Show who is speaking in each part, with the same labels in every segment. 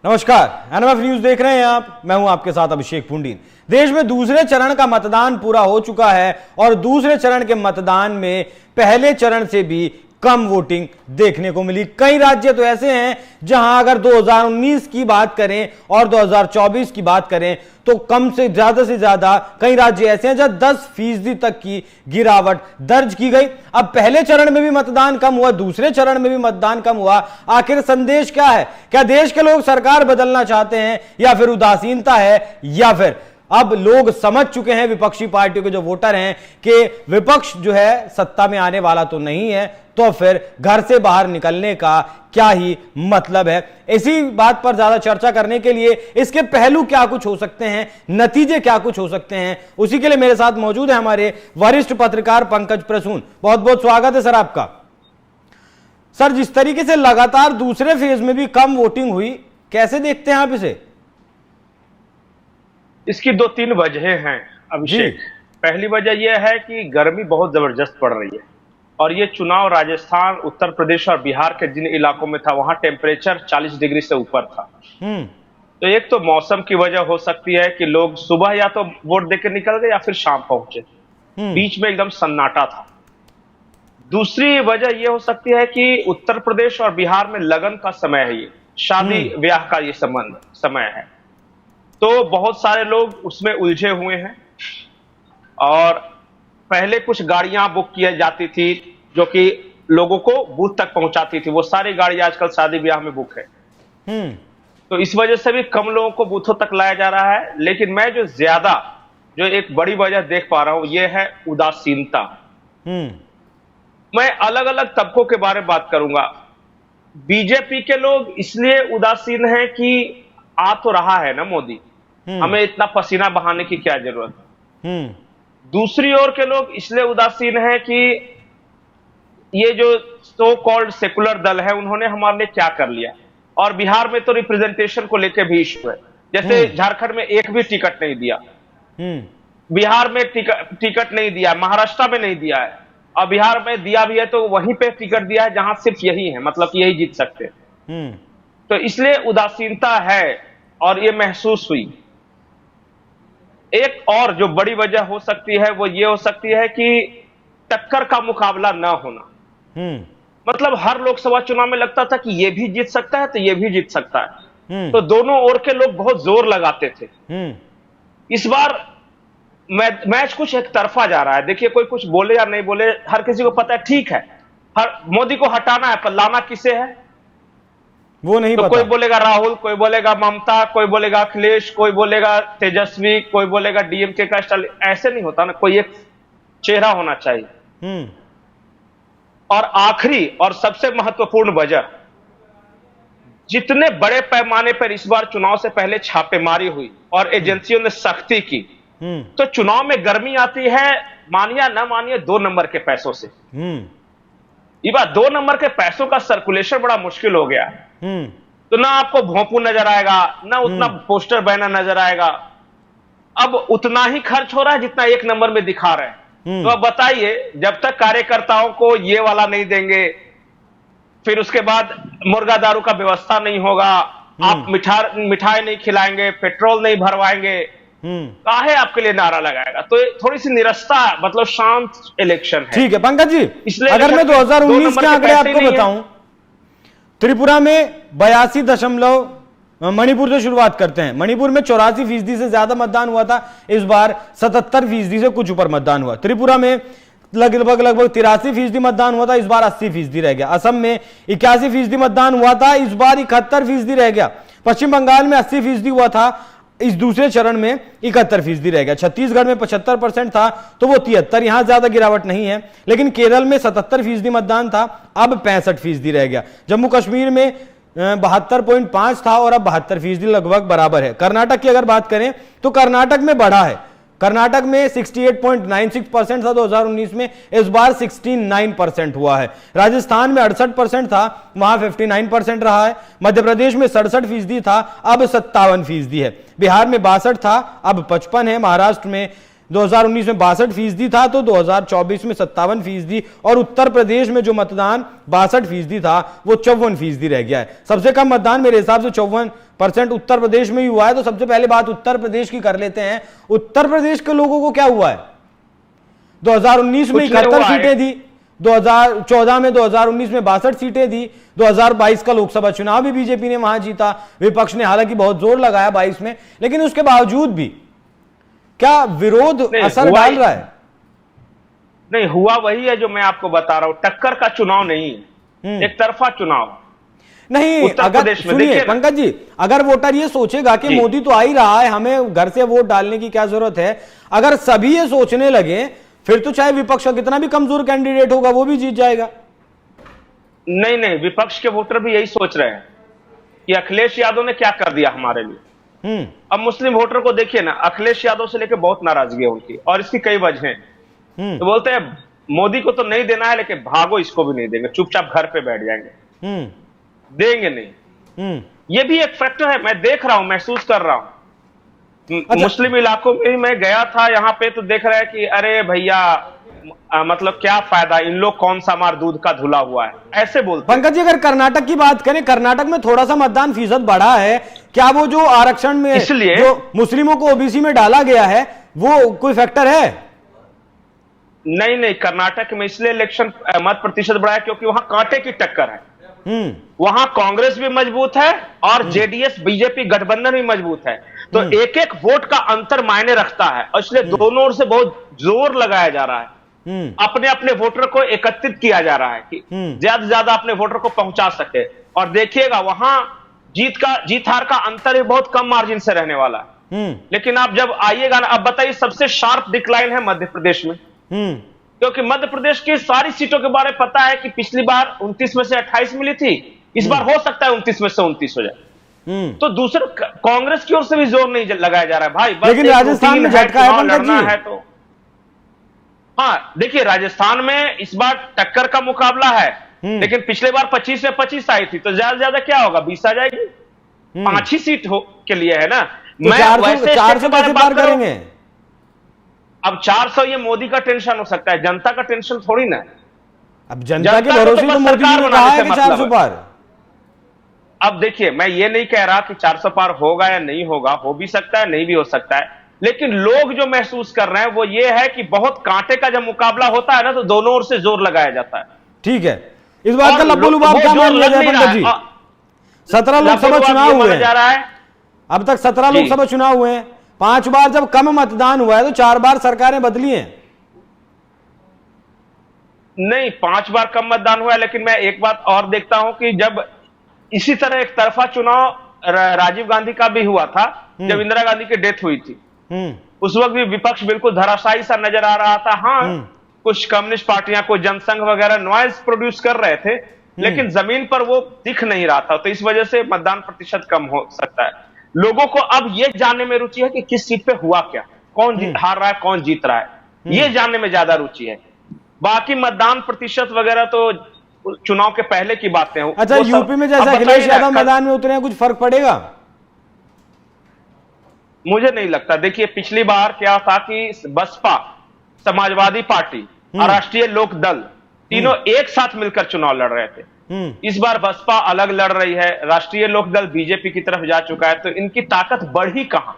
Speaker 1: नमस्कार, NMF news देख रहे हैं आप। मैं हूं आपके साथ अभिषेक पुंडीन। देश में दूसरे चरण का मतदान पूरा हो चुका है और दूसरे चरण के मतदान में पहले चरण से भी कम वोटिंग देखने को मिली। कई राज्य तो ऐसे हैं जहां अगर 2019 की बात करें और 2024 की बात करें तो कम से ज्यादा कई राज्य ऐसे हैं जहां 10% तक की गिरावट दर्ज की गई। अब पहले चरण में भी मतदान कम हुआ, दूसरे चरण में भी मतदान कम हुआ। आखिर संदेश क्या है? क्या देश के लोग सरकार बदलना चाहते हैं या फिर उदासीनता है, या फिर अब लोग समझ चुके हैं विपक्षी पार्टियों के जो वोटर हैं कि विपक्ष जो है सत्ता में आने वाला तो नहीं है, तो फिर घर से बाहर निकलने का क्या ही मतलब है? इसी बात पर ज्यादा चर्चा करने के लिए इसके पहलू क्या कुछ हो सकते हैं, नतीजे क्या कुछ हो सकते हैं, उसी के लिए मेरे साथ मौजूद है हमारे वरिष्ठ पत्रकार पंकज प्रसून। बहुत बहुत स्वागत है सर आपका। सर, जिस तरीके से लगातार दूसरे फेज में भी कम वोटिंग हुई, कैसे देखते हैं आप इसे?
Speaker 2: इसकी 2-3 वजहें हैं अभिषेक। पहली वजह यह है कि गर्मी बहुत जबरदस्त पड़ रही है और ये चुनाव राजस्थान, उत्तर प्रदेश और बिहार के जिन इलाकों में था वहां टेम्परेचर 40 डिग्री से ऊपर था। तो एक तो मौसम की वजह हो सकती है कि लोग सुबह या तो वोट देकर निकल गए या फिर शाम पहुंचे, बीच में एकदम सन्नाटा था। दूसरी वजह यह हो सकती है कि उत्तर प्रदेश और बिहार में लगन का समय है, ये शादी ब्याह का ये समय है, तो बहुत सारे लोग उसमें उलझे हुए हैं। और पहले कुछ गाड़ियां बुक की जाती थी जो कि लोगों को बूथ तक पहुंचाती थी, वो सारी गाड़ी आजकल शादी ब्याह में बुक है। तो इस वजह से भी कम लोगों को बूथों तक लाया जा रहा है। लेकिन मैं जो एक बड़ी वजह देख पा रहा हूं, यह है उदासीनता। मैं अलग अलग तबकों के बारे में बात करूंगा। बीजेपी के लोग इसलिए उदासीन हैं कि आ तो रहा है ना मोदी, हमें इतना पसीना बहाने की क्या जरूरत है। दूसरी ओर के लोग इसलिए उदासीन हैं कि ये जो सो कॉल्ड सेकुलर दल है उन्होंने हमारे लिए क्या कर लिया। और बिहार में तो रिप्रेजेंटेशन को लेकर भी इश्यू है, जैसे झारखंड में एक भी टिकट नहीं दिया, बिहार में टिकट नहीं दिया, महाराष्ट्र में नहीं दिया है, और बिहार में दिया भी है तो वहीं पे टिकट दिया है जहां सिर्फ यही है, मतलब यही जीत सकते हैं। तो इसलिए उदासीनता है और ये महसूस हुई। एक और जो बड़ी वजह हो सकती है वो ये हो सकती है कि टक्कर का मुकाबला ना होना। मतलब हर लोकसभा चुनाव में लगता था कि ये भी जीत सकता है तो ये भी जीत सकता है, तो दोनों ओर के लोग बहुत जोर लगाते थे। इस बार मैच कुछ एक तरफा जा रहा है। देखिए, कोई कुछ बोले या नहीं बोले, हर किसी को पता है ठीक है हर मोदी को हटाना है, पर लाना किसे है
Speaker 1: वो नहीं
Speaker 2: तो
Speaker 1: पता।
Speaker 2: कोई बोलेगा राहुल, कोई बोलेगा ममता, कोई बोलेगा अखिलेश, कोई बोलेगा तेजस्वी, कोई बोलेगा डीएमके का स्टालिन। ऐसे नहीं होता ना, कोई एक चेहरा होना चाहिए। और आखिरी और सबसे महत्वपूर्ण वजह, जितने बड़े पैमाने पर इस बार चुनाव से पहले छापेमारी हुई और एजेंसियों ने सख्ती की, तो चुनाव में गर्मी आती है, मानिए ना मानिए, 2 नंबर के पैसों से। ये बात 2 नंबर के पैसों का सर्कुलेशन बड़ा मुश्किल हो गया। तो ना आपको भोंपू नजर आएगा, ना उतना पोस्टर बैनर नजर आएगा। अब उतना ही खर्च हो रहा है जितना 1 नंबर में दिखा रहे हैं। तो अब बताइए, जब तक कार्यकर्ताओं को ये वाला नहीं देंगे, फिर उसके बाद मुर्गा दारू का व्यवस्था नहीं होगा, आप मिठाई नहीं खिलाएंगे, पेट्रोल नहीं भरवाएंगे, काहे आपके लिए नारा लगाएगा? तो थोड़ी सी निरस्ता, मतलब शांत इलेक्शन है।
Speaker 1: ठीक है पंकज जी, अगर मैं 2019 के आंकड़े आपको बताऊं, त्रिपुरा में 82 मणिपुर से शुरुआत करते हैं। मणिपुर में 84% से ज्यादा मतदान हुआ था, इस बार 77% से कुछ ऊपर मतदान हुआ। त्रिपुरा में लगभग 83% मतदान हुआ था, इस बार 80% रह गया। असम में 81% मतदान हुआ था, इस बार 71% रह गया। पश्चिम बंगाल में 80% हुआ था, इस दूसरे चरण में 71% रह गया। छत्तीसगढ़ में 75% था तो वो 73, यहां ज्यादा गिरावट नहीं है। लेकिन केरल में 77% मतदान था, अब 65% रह गया। जम्मू कश्मीर में 72.5 था और अब 72% लगभग बराबर है। कर्नाटक की अगर बात करें तो कर्नाटक में बढ़ा है। कर्नाटक में 68.96% था 2019 में, इस बार 69% हुआ है। राजस्थान में 68% था, वहां 59% रहा है। मध्य प्रदेश में 67% था, अब 57% है। बिहार में 62 था, अब 55 है। महाराष्ट्र में 2019 में 62% था, तो 2024 में 57%, और उत्तर प्रदेश में जो मतदान 62% था वो 54% रह गया है। सबसे कम मतदान मेरे हिसाब से 54% उत्तर प्रदेश में ही हुआ है। तो सबसे पहले बात उत्तर प्रदेश की कर लेते हैं। उत्तर प्रदेश के लोगों को क्या हुआ है? 2019 में 71 सीटें थी, 2014 में 2019 में 62 सीटें थी, 2022 का लोकसभा चुनाव भी बीजेपी ने वहां जीता। विपक्ष ने हालांकि बहुत जोर लगाया 22 में, लेकिन उसके बावजूद भी क्या विरोध असर डाल रहा है?
Speaker 2: नहीं, हुआ वही है जो मैं आपको बता रहा हूं, टक्कर का चुनाव नहीं है, एक तरफा चुनाव
Speaker 1: नहीं। अगर सुनिए पंकज जी, अगर वोटर ये सोचेगा कि मोदी तो आ ही रहा है, हमें घर से वोट डालने की क्या जरूरत है, अगर सभी ये सोचने लगे, फिर तो चाहे विपक्ष का कितना भी कमजोर कैंडिडेट होगा वो भी जीत जाएगा।
Speaker 2: नहीं नहीं, विपक्ष के वोटर भी यही सोच रहे हैं कि अखिलेश यादव ने क्या कर दिया हमारे लिए। अब मुस्लिम वोटर को देखिए ना, अखिलेश यादव से लेकर बहुत नाराजगी है उनकी, और इसकी कई वजह हैं। तो बोलते हैं मोदी को तो नहीं देना है, लेकिन भागो इसको भी नहीं देंगे, चुपचाप घर पे बैठ जाएंगे, देंगे नहीं। ये भी एक फैक्टर है, मैं देख रहा हूं, महसूस कर रहा हूं। अच्छा। मुस्लिम इलाकों में मैं गया था, यहां पे तो देख रहा है कि अरे भैया मतलब क्या फायदा, इन लोग कौन सा हमारा दूध का धुला हुआ है, ऐसे बोलते।
Speaker 1: पंकज जी, अगर कर्नाटक की बात करें, कर्नाटक में थोड़ा सा मतदान फीसद बढ़ा है, क्या वो जो आरक्षण में
Speaker 2: इसलिए
Speaker 1: जो मुस्लिमों को ओबीसी में डाला गया है वो कोई फैक्टर है?
Speaker 2: नहीं नहीं, कर्नाटक में इसलिए इलेक्शन मत प्रतिशत बढ़ा है क्योंकि वहां कांटे की टक्कर है। वहां कांग्रेस भी मजबूत है और जेडीएस बीजेपी गठबंधन भी मजबूत है, तो एक एक वोट का अंतर मायने रखता है, और इसलिए दोनों ओर से बहुत जोर लगाया जा रहा है, अपने अपने वोटर को एकत्रित किया जा रहा है कि ज्यादा से ज्यादा अपने वोटर को पहुंचा सके। और देखिएगा वहां जीत हार का अंतर बहुत कम मार्जिन से रहने वाला है। लेकिन आप जब आइएगा ना, अब बताइए, सबसे शार्प डिक्लाइन है मध्य प्रदेश में, क्योंकि मध्य प्रदेश की सारी सीटों के बारे में पता है कि पिछली बार 29 में से 28 मिली थी, इस बार हो सकता है 29 में से 29 हो जाए। तो दूसरे कांग्रेस की ओर से भी जोर नहीं लगाया जा रहा है भाई,
Speaker 1: लेकिन राजस्थान में झटका है
Speaker 2: तो। हाँ देखिए, राजस्थान में इस बार टक्कर का मुकाबला है, लेकिन पिछले बार 25 में 25 आई थी, तो ज्यादा से ज्यादा क्या होगा, 20 आ जाएगी। 5 ही सीट के लिए है ना,
Speaker 1: तो मैं 400 कैसे पार करेंगे?
Speaker 2: अब 400 ये मोदी का टेंशन हो सकता है, जनता का टेंशन थोड़ी ना।
Speaker 1: अब जनता के भरोसे तो मोदी ने कहा है कि 400 पार।
Speaker 2: अब देखिए, मैं ये नहीं कह रहा कि 400 पार होगा या नहीं होगा, हो भी सकता है, नहीं भी हो सकता है, लेकिन लोग जो महसूस कर रहे हैं वो ये है कि बहुत कांटे का जब मुकाबला होता है ना, तो दोनों ओर से जोर लगाया जाता है।
Speaker 1: ठीक है, इस बात का लब्बो लुबाब क्या मान लिया जाए पंकज जी? 17 लोकसभा चुनाव हुए हैं, अब तक 17 लोकसभा चुनाव हुए हैं, 5 बार जब कम मतदान हुआ है तो 4 बार सरकारें बदली हैं।
Speaker 2: नहीं, 5 बार कम मतदान हुआ है, लेकिन मैं एक बात और देखता हूं कि जब इसी तरह एक तरफा चुनाव राजीव गांधी का भी हुआ था, जब इंदिरा गांधी की डेथ हुई थी, उस वक्त भी विपक्ष बिल्कुल धराशायी सा नजर आ रहा था। हाँ, कुछ कम्युनिस्ट पार्टियां, कुछ जनसंघ वगैरह नॉइज प्रोड्यूस कर रहे थे, लेकिन जमीन पर वो दिख नहीं रहा था, तो इस वजह से मतदान प्रतिशत कम हो सकता है। लोगों को अब ये जानने में रुचि है कि किस सीट पे हुआ क्या, कौन हार रहा है, कौन जीत रहा है, ये जानने में ज्यादा रुचि है। बाकी मतदान प्रतिशत वगैरह तो चुनाव के पहले की बातें हो।
Speaker 1: अच्छा, यूपी में जैसा अखिलेश यादव मैदान में उतरे हैं, कुछ फर्क पड़ेगा?
Speaker 2: मुझे नहीं लगता। देखिए, पिछली बार क्या था कि बसपा, समाजवादी पार्टी और राष्ट्रीय लोक दल तीनों एक साथ मिलकर चुनाव लड़ रहे थे। इस बार बसपा अलग लड़ रही है, राष्ट्रीय लोक दल बीजेपी की तरफ जा चुका है, तो इनकी ताकत बढ़ी कहां?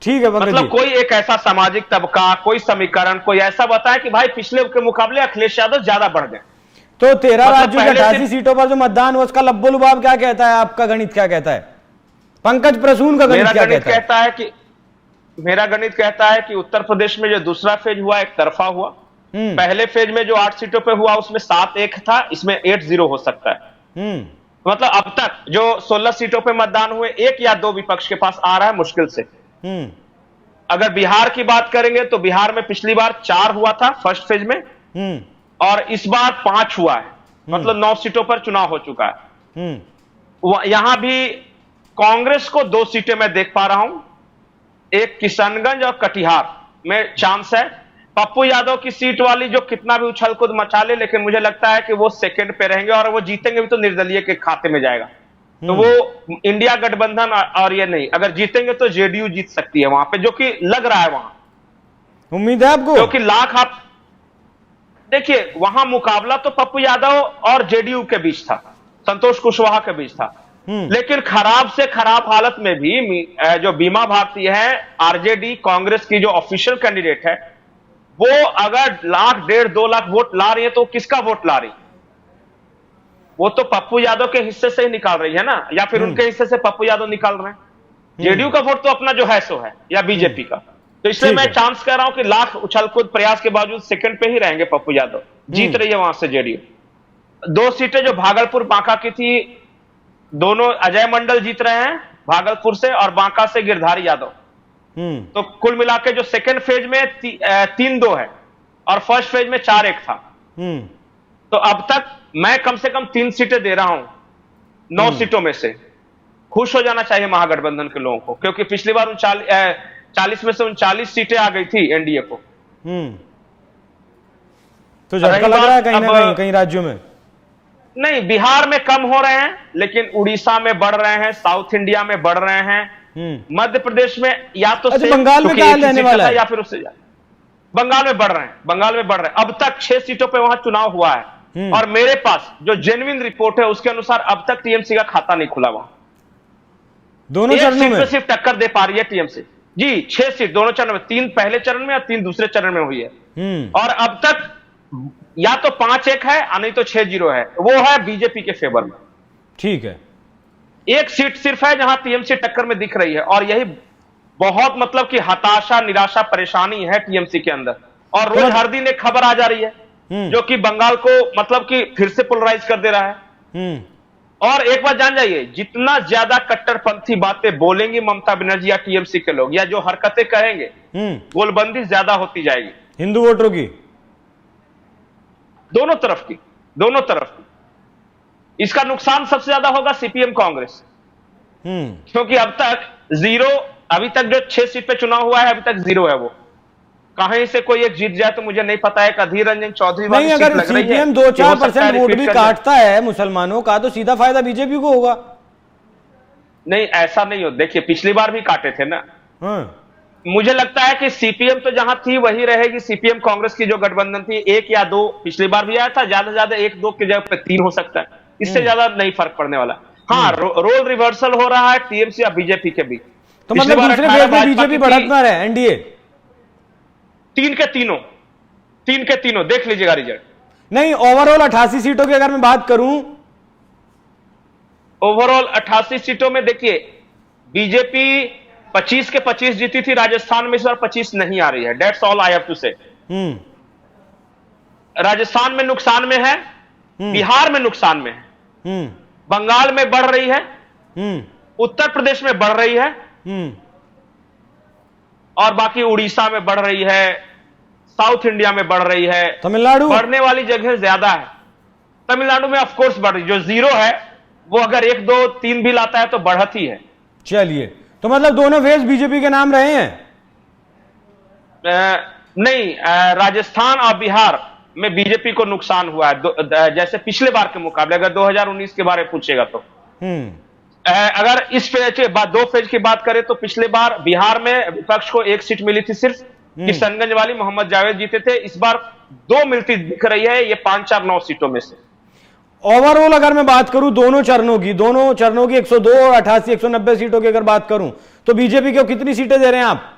Speaker 1: ठीक है,
Speaker 2: मतलब कोई एक ऐसा सामाजिक तबका, कोई समीकरण, कोई ऐसा बताए कि भाई पिछले के मुकाबले अखिलेश यादव ज्यादा बढ़ गए।
Speaker 1: तो 13 राज्यों की 88 सीटों पर जो मतदान हुआ, उसका लब्बो लुबाब क्या कहता है? आपका गणित क्या कहता है? पंकज प्रसून का गणित क्या कहता है?
Speaker 2: मेरा गणित कहता है कि उत्तर प्रदेश में जो दूसरा फेज हुआ एक तरफा हुआ। पहले फेज में जो 8 सीटों पे हुआ उसमें 7-1 था, इसमें 8-0 हो सकता है। मतलब अब तक जो 16 सीटों पे मतदान हुए, 1 या 2 विपक्ष के पास आ रहा है मुश्किल से। अगर बिहार की बात करेंगे तो बिहार में पिछली बार 4 हुआ था फर्स्ट फेज में, और इस बार 5 हुआ है, मतलब 9 सीटों पर चुनाव हो चुका है। यहां भी कांग्रेस को 2 सीटें मैं देख पा रहा हूं, एक किशनगंज और कटिहार में चांस है। पप्पू यादव की सीट वाली जो कितना भी उछल कूद मचा ले, लेकिन मुझे लगता है कि वो सेकंड पे रहेंगे, और वो जीतेंगे भी तो निर्दलीय के खाते में जाएगा। तो वो इंडिया गठबंधन और ये नहीं, अगर जीतेंगे तो जेडीयू जीत सकती है वहां पे, जो कि लग रहा है वहां।
Speaker 1: उम्मीद है आपको?
Speaker 2: क्योंकि लाख आप देखिए, वहां मुकाबला तो पप्पू यादव और जेडीयू के बीच था, संतोष कुशवाहा के बीच था। लेकिन खराब से खराब हालत में भी जो बीमा भारती है, आरजेडी कांग्रेस की जो ऑफिशियल कैंडिडेट है, वो अगर 1.5 लाख 2 लाख वोट ला रही है तो किसका वोट ला रही? वो तो पप्पू यादव के हिस्से से ही निकाल रही है ना, या फिर उनके हिस्से से पप्पू यादव निकाल रहे हैं। जेडीयू का वोट तो अपना जो है सो है, या बीजेपी का। तो इसलिए मैं चांस कह रहा हूं कि लाख उछल कूद प्रयास के बावजूद सेकंड पे ही रहेंगे पप्पू यादव। जीत रही है वहां से जेडीयू। 2 सीटें जो भागलपुर बांका की थी, दोनों अजय मंडल जीत रहे हैं भागलपुर से, और बांका से गिरधारी यादव। तो कुल मिला के जो सेकंड फेज में 3-2 है, और फर्स्ट फेज में 4-1 था। तो अब तक मैं कम से कम 3 सीटें दे रहा हूं 9 सीटों में से। खुश हो जाना चाहिए महागठबंधन के लोगों को, क्योंकि पिछली बार 40 में से 39 सीटें आ गई थी एनडीए को।
Speaker 1: तो झटका लग रहा है कहीं ना कहीं राज्यों में।
Speaker 2: नहीं, बिहार में कम हो रहे हैं, लेकिन उड़ीसा में बढ़ रहे हैं, साउथ इंडिया में बढ़ रहे हैं, मध्य प्रदेश में या तो
Speaker 1: बंगाल में क्या रहने वाला है,
Speaker 2: या फिर उससे बंगाल में बढ़ रहे हैं। बंगाल में बढ़ रहे हैं। अब तक 6 सीटों पे वहां चुनाव हुआ है, और मेरे पास जो जेन्युइन रिपोर्ट है उसके अनुसार अब तक टीएमसी का खाता नहीं खुला वहां।
Speaker 1: दोनों चरणों में
Speaker 2: सिर्फ टक्कर दे पा रही है टीएमसी जी। 6 सीट दोनों चरण में, 3 पहले चरण में और 3 दूसरे चरण में हुई है। और अब तक या तो 5-1 है, नहीं तो 6-0 है। वो है बीजेपी के फेवर में।
Speaker 1: ठीक है।
Speaker 2: 1 सीट सिर्फ है जहां टीएमसी टक्कर में दिख रही है, और यही बहुत मतलब कि हताशा, निराशा, परेशानी है टीएमसी के अंदर। और रोज हर दिन एक खबर आ जा रही है जो कि बंगाल को मतलब कि फिर से पोलराइज कर दे रहा है। और एक बात जान जाइए, जितना ज्यादा कट्टरपंथी बातें बोलेंगी ममता बनर्जी या टीएमसी के लोग, या जो हरकतें करेंगे, गोलबंदी ज्यादा होती जाएगी
Speaker 1: हिंदू वोटरों की,
Speaker 2: दोनों तरफ की। इसका नुकसान सबसे ज्यादा होगा सीपीएम कांग्रेस, क्योंकि अब तक 0, अभी तक जो 6 सीट पे चुनाव हुआ है, अभी तक 0 है। वो कहीं से कोई एक जीत जाए तो मुझे नहीं पता है। अधीर रंजन चौधरी वाली
Speaker 1: नहीं, अगर सीपीएम 2-4% वोट भी काटता है मुसलमानों का, तो सीधा फायदा बीजेपी को होगा।
Speaker 2: नहीं, ऐसा नहीं हो। देखिए, पिछली बार भी काटे थे ना। मुझे लगता है कि सीपीएम तो जहां थी वही रहेगी। सीपीएम कांग्रेस की जो गठबंधन थी, 1 या 2 पिछली बार भी आया था, ज्यादा से ज्यादा 1-2 की जगह पे 3 हो सकता है। इससे ज्यादा नहीं फर्क पड़ने वाला। हाँ, रोल रिवर्सल हो रहा है टीएमसी या बीजेपी के बीच।
Speaker 1: तो मतलब दूसरे फेज में बीजेपी बढ़त ना रहे, एनडीए
Speaker 2: 3 के तीनों देख लीजिएगा रिजल्ट।
Speaker 1: नहीं, ओवरऑल 88 सीटों की अगर मैं बात करूं,
Speaker 2: ओवरऑल 88 सीटों में देखिए, बीजेपी 25 के 25 जीती थी राजस्थान में, इस बार 25 नहीं आ रही है। That's all I have to say. Rajasthan में नुकसान में है, बिहार में नुकसान में है, बंगाल में बढ़ रही है, उत्तर प्रदेश में बढ़ रही है, और बाकी उड़ीसा में बढ़ रही है, साउथ इंडिया में बढ़ रही है।
Speaker 1: तमिलनाडु
Speaker 2: बढ़ने वाली जगह ज्यादा है। तमिलनाडु में ऑफ कोर्स बढ़ रही, जो 0 है वो अगर 1, 2, 3 भी लाता है तो बढ़ती है।
Speaker 1: चलिए, तो मतलब दोनों फेज बीजेपी के नाम रहे हैं?
Speaker 2: नहीं, राजस्थान और बिहार में बीजेपी को नुकसान हुआ है, जैसे पिछले बार के मुकाबले। अगर 2019 के बारे में पूछेगा तो अगर इस फेज के बाद 2 फेज की बात करें तो पिछले बार बिहार में विपक्ष को 1 सीट मिली थी सिर्फ, किशनगंज वाली, मोहम्मद जावेद जीते थे। इस बार 2 मिलती दिख रही है, ये 5, 4, 9 सीटों में से।
Speaker 1: ओवरऑल अगर मैं बात करूं दोनों चरणों की 102 और 88, 190 सीटों की अगर बात करूं, तो बीजेपी को कितनी सीटें दे रहे हैं आप?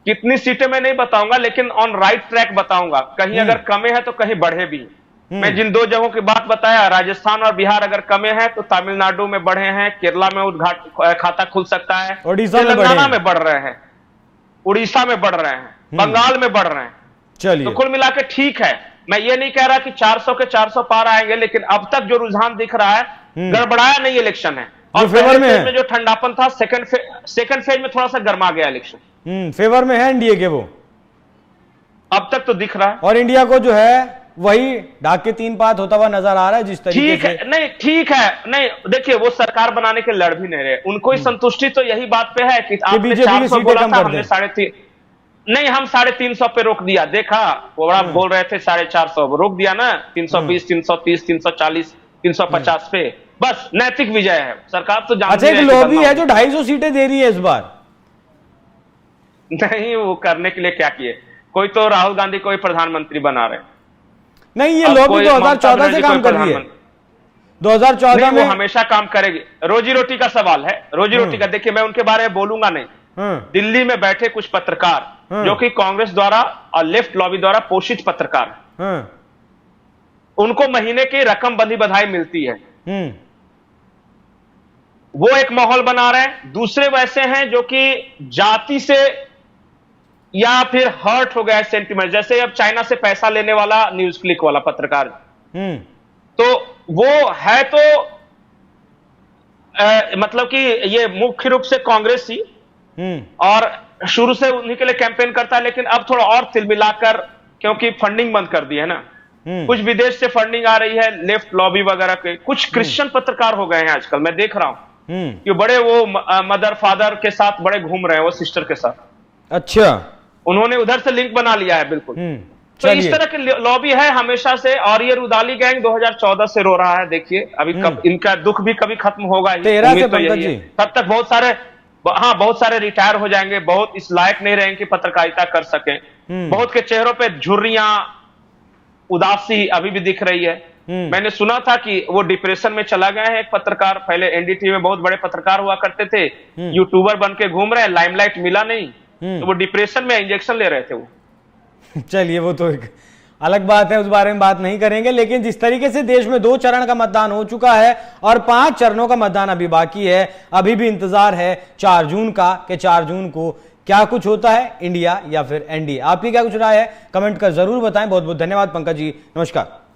Speaker 2: कितनी सीटें मैं नहीं बताऊंगा, लेकिन ऑन राइट ट्रैक बताऊंगा। कहीं अगर कमे है तो कहीं बढ़े भी। मैं जिन 2 जगहों की बात बताया, राजस्थान और बिहार अगर कमे हैं तो तमिलनाडु में बढ़े हैं, केरला में खाता खुल सकता है, तेलंगाना में बढ़ रहे हैं, उड़ीसा में बढ़ रहे हैं, बंगाल में बढ़ रहे हैं।
Speaker 1: चलिए,
Speaker 2: तो कुल मिलाकर ठीक है। मैं ये नहीं कह रहा कि 400 के 400 पार आएंगे, लेकिन अब तक जो रुझान दिख रहा है, गड़बड़ाया नहीं इलेक्शन है। और
Speaker 1: फेवर में
Speaker 2: जो ठंडापन था, सेकंड फेज में थोड़ा सा गर्मा गया इलेक्शन।
Speaker 1: फेवर में है एनडीए के, वो
Speaker 2: अब तक तो दिख रहा है।
Speaker 1: और इंडिया को जो है वही ढाक के 3 पात होता हुआ नजर आ रहा है जिस तरीके से।
Speaker 2: नहीं, ठीक है। नहीं, देखिए, वो सरकार बनाने के लड़ भी नहीं रहे। उनको ही संतुष्टि तो यही बात पे है कि आपने 400 बोला था, हमने 350 नहीं, हम 350 पे रोक दिया। देखा, वो बड़ा बोल रहे थे 450, रोक दिया ना। 320, 330, 340, 350 पे, बस नैतिक विजय है। सरकार तो जानती है।
Speaker 1: अच्छा, एक लॉबी है जो 250 सीटें दे रही है इस बार।
Speaker 2: नहीं, वो करने के लिए क्या किए? कोई तो राहुल गांधी को ही प्रधानमंत्री बना रहे हैं।
Speaker 1: नहीं, ये लॉबी 2014 से काम कर रही है। 2014 में
Speaker 2: वो हमेशा काम करेगी। रोजी रोटी का सवाल है, रोजी रोटी का। देखिए, मैं उनके बारे में बोलूंगा नहीं। दिल्ली में बैठे कुछ पत्रकार जो कि कांग्रेस द्वारा और लेफ्ट लॉबी द्वारा पोषित पत्रकार, उनको महीने की रकम बंधी बधाई मिलती है। वो एक माहौल बना रहे हैं। दूसरे वैसे हैं जो कि जाति से या फिर हर्ट हो गया सेंटिमेंट, जैसे अब चाइना से पैसा लेने वाला न्यूज क्लिक वाला पत्रकार, तो वो है तो मतलब कि ये मुख्य रूप से कांग्रेस ही और शुरू से उन्हीं के लिए कैंपेन करता है, लेकिन अब थोड़ा और तिलमिलाकर, क्योंकि फंडिंग बंद कर दी है ना, कुछ विदेश से फंडिंग आ रही है लेफ्ट लॉबी वगैरह के। कुछ क्रिश्चियन पत्रकार हो गए हैं आजकल, मैं देख रहा हूं कि बड़े वो मदर फादर के साथ बड़े घूम रहे हैं, वो सिस्टर के साथ।
Speaker 1: अच्छा,
Speaker 2: उन्होंने उधर से लिंक बना लिया है, बिल्कुल। तो इस तरह की लॉबी है हमेशा से। और ये रुदाली गैंग 2014 से रो रहा है। देखिए अभी कब इनका दुख भी कभी खत्म होगा ही,
Speaker 1: 13 से
Speaker 2: तो यही है। तब तक बहुत सारे रिटायर हो जाएंगे, बहुत इस लायक नहीं रहेंगे कि पत्रकारिता कर सके। बहुत के चेहरों पे झुर्रियां, उदासी अभी भी दिख रही है। मैंने सुना था कि वो डिप्रेशन में चला गया है एक पत्रकार, पहले एनडीटीवी में बहुत बड़े पत्रकार हुआ करते थे, यूट्यूबर बन के घूम रहे हैं, लाइमलाइट मिला नहीं, तो वो डिप्रेशन में इंजेक्शन ले रहे थे वो।
Speaker 1: चलिए, वो तो एक अलग बात है, उस बारे में बात नहीं करेंगे। लेकिन जिस तरीके से देश में 2 चरण का मतदान हो चुका है और 5 चरणों का मतदान अभी बाकी है, अभी भी इंतजार है 4 जून का कि 4 जून को क्या कुछ होता है, इंडिया या फिर एनडीए। आपकी क्या कुछ राय है, कमेंट कर जरूर बताएं। बहुत बहुत धन्यवाद पंकज जी, नमस्कार।